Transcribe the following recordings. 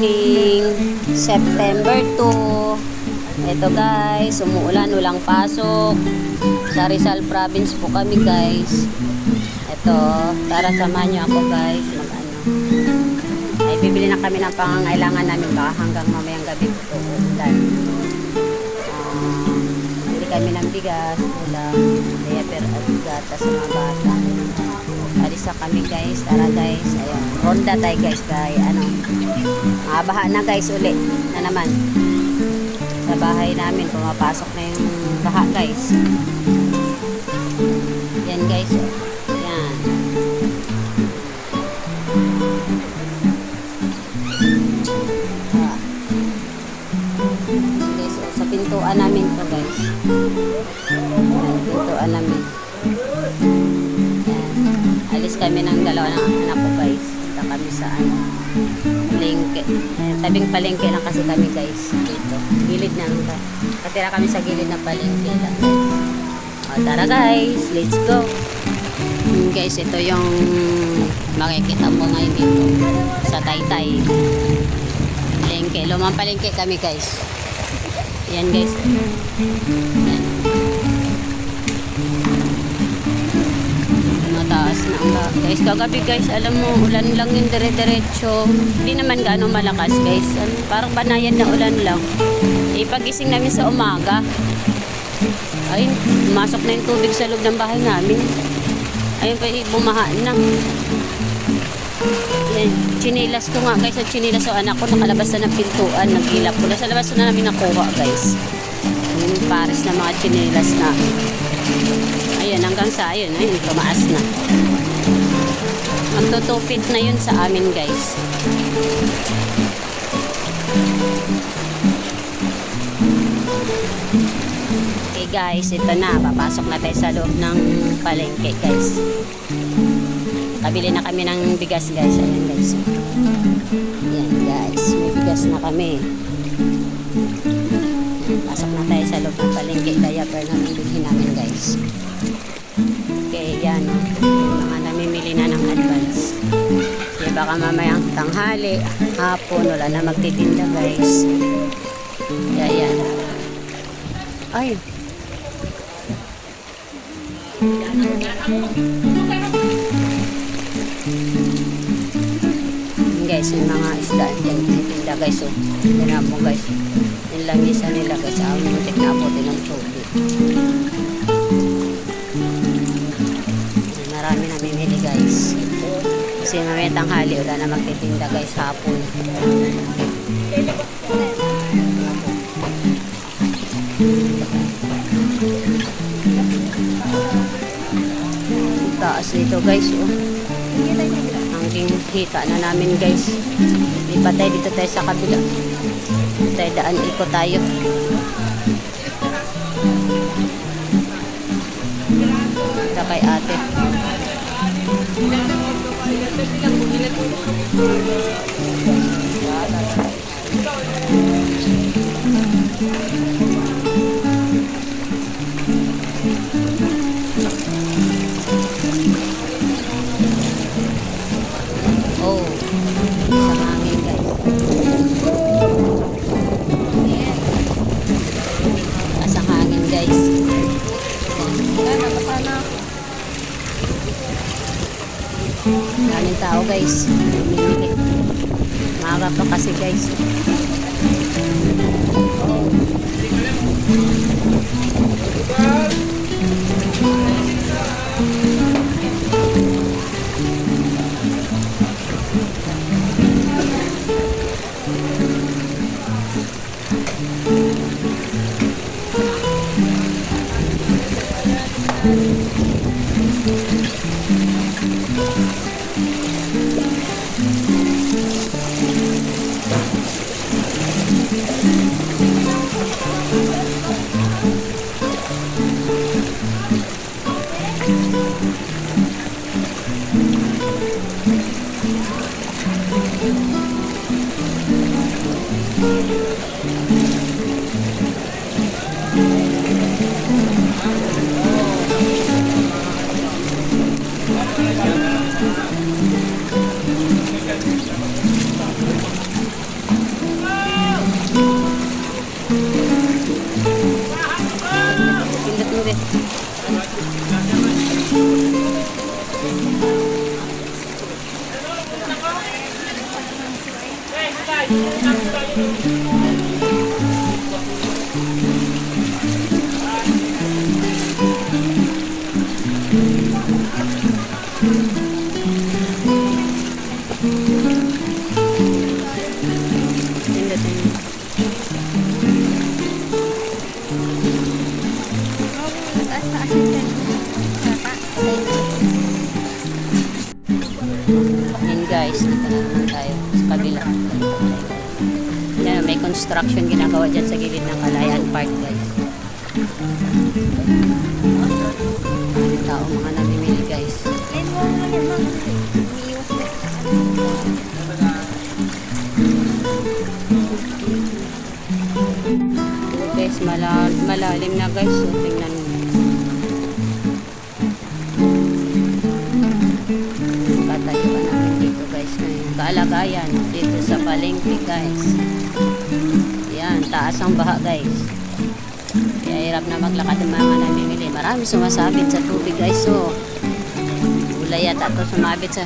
morning, September 2. Ito guys, umuulan, walang pasok. Sa Rizal Province po kami guys. Ito, tara samahan nyo ako guys. Ay, bibili na kami ng pangangailangan namin baka hanggang mamayang gabi po ulan. Bili kami ng bigas, ulam, diaper at gatas sa mga bata. Alisa kami guys, tara guys. Ayun, ronda tayo guys kay baha na guys uli na naman. Sa bahay namin, pumapasok na yung baha guys. Yan guys, oh. Yan. Guys, oh, sa pintuan namin to guys. Pintuan namin. Yan. Alis kami ng dalawa ng anak ko guys. Punta kami sa palengke. Tabing palengke lang kasi kami guys. Dito. Gilid na lang. Katira kami sa gilid ng palengke lang. O, tara guys. Let's go. Guys, ito yung makikita mo ngayon dito. Sa Taytay. Palengke. Lumang palengke kami guys. Yan guys. Yan. Mataas na ang guys. Kagabi guys, alam mo, ulan lang yung dire-diretso. Hindi naman gaano malakas guys. Parang banayan na ulan lang. Pagising namin sa umaga, ay, pumasok na yung tubig sa loob ng bahay namin. Ayun pa, bumaha na. Yan, chinilas ko nga guys. At chinilas ang anak ko, nakalabas na ng pintuan. Nagilap ko. Nasa labas na namin nakuha guys. Yung pares na mga chinilas na. Ayun, hanggang sa ayun, tumaas na. Magtutupit na yun sa amin guys. Okay guys, ito na. Papasok na tayo sa loob ng palengke guys. Kabili na kami ng bigas guys. Ayan guys. Yan guys, may bigas na kami. Pasok na tayo sa loob ng palengke. Diaper namin bilhin namin guys. Okay, yan. Yung mga namimili na ng advance. Okay, baka mamayang tanghali, hapon, wala na magtitinda guys. Yan. Ay. Guys, yung mga isda dyan, tinda guys, oh. Yan mo guys. Yung lamisa nila guys, ang muntik na po din ng tubig. Marami na mimili guys. Kasi mamaya tanghali, wala na magtitinda guys, hapon. Taas nito guys, oh. Hanggang kita na namin guys. Lipat tayo dito tayo sa kabila. Tayo daan, ikot tayo. Ito kay ate. Oh, isang hangin guys. Isang hangin guys. Daming tao guys. Mimili. Maaga pa kasi guys. Bakit? Yan guys, dito na naman tayo sa kabila. Yan, may construction ginagawa dyan sa gilid ng Kalayaan Park guys. Tao mga namimili guys. Guys, malalim na guys. So, tingnan mo. Katayuan namin dito guys. Ngayon, kaalagayan dito sa palengke guys. Yan, taas ang baha guys. Kaya hirap na maglakad ng mga namimili. Marami sumasabit sa tubig guys. So, ulay yata ito sumabit sa...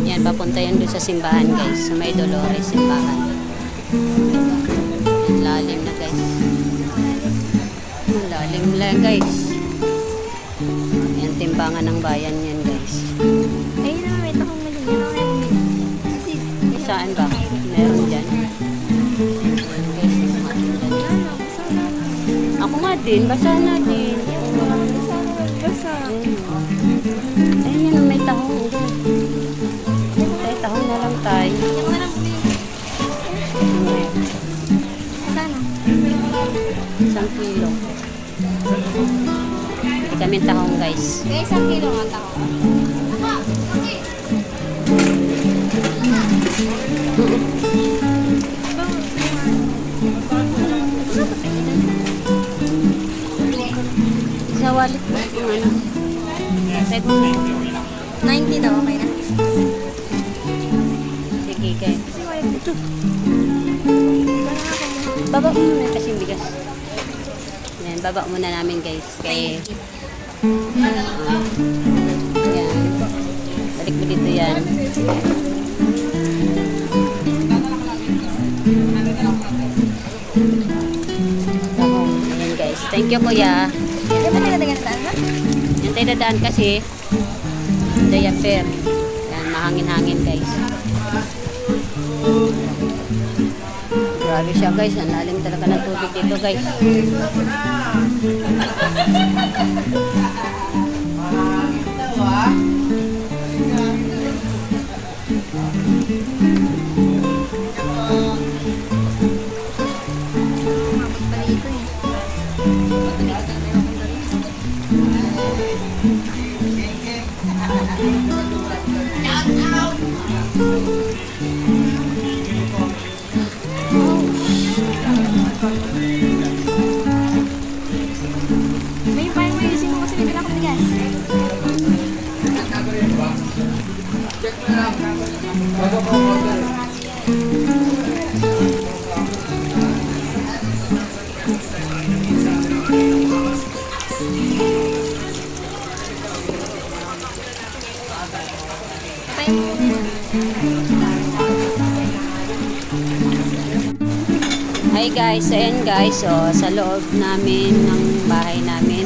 Yan, papunta yan doon sa simbahan guys, sa may Dolores simbahan. Yan, lalim na guys. Lalim na guys. Yan, timbangan ng bayan yan guys. Ayun na, may takong magiging. Saan ba? Meron dyan. Ako nga din, basa na din. Ayun, may tahong. May tahong na lang tayo. Isang kilo. Hindi kami tahong guys. Kaya 1 kilo nga takong. Sa wallet mo yung ano. Type mo. 90 daw, okay na. Sige kayo. Ito. Baba mo muna kasi bigas. Yan, baba muna namin guys. Kay... yan. Balik mo dito yan. Ayan guys. Thank you kuya. Hindi ba nagadagan saan ba? Yan tayo dadaan kasi Daya Fair. Yan, mahangin-hangin guys. Grabe siya guys. Ang lalim talaga ng tubig dito guys. May parang may ising mo kasi bibila akong bigas. Hi guys, ayan guys, so sa loob namin ng bahay namin.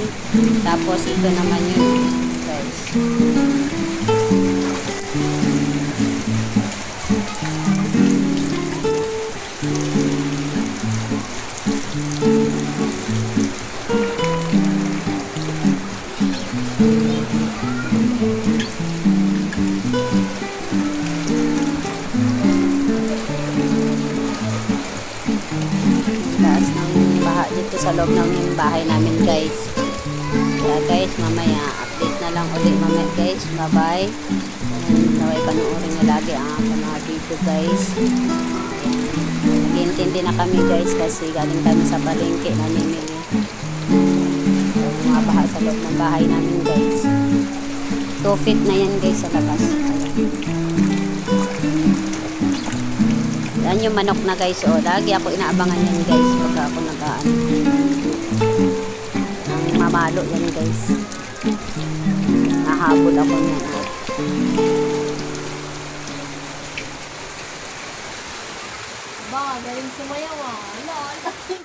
Tapos ito naman yun guys. Taas ng baha dito sa loob ng bahay namin guys. Kaya guys, mamaya update na lang ulit mamaya guys. Bye bye. Naway panuorin nyo lagi ang ako mga video guys. Nag-iintindi na kami guys kasi galing kami sa palengke namimili. baha sa loob ng bahay namin guys. 2 feet na yan guys sa labas. Yan yung manok na guys. O, lagi ako inaabangan yan guys pagka ako nag-aan. Ang mamalo yan guys. Nahabol ako niyan. Ba, galing sumayaw ah. Lol.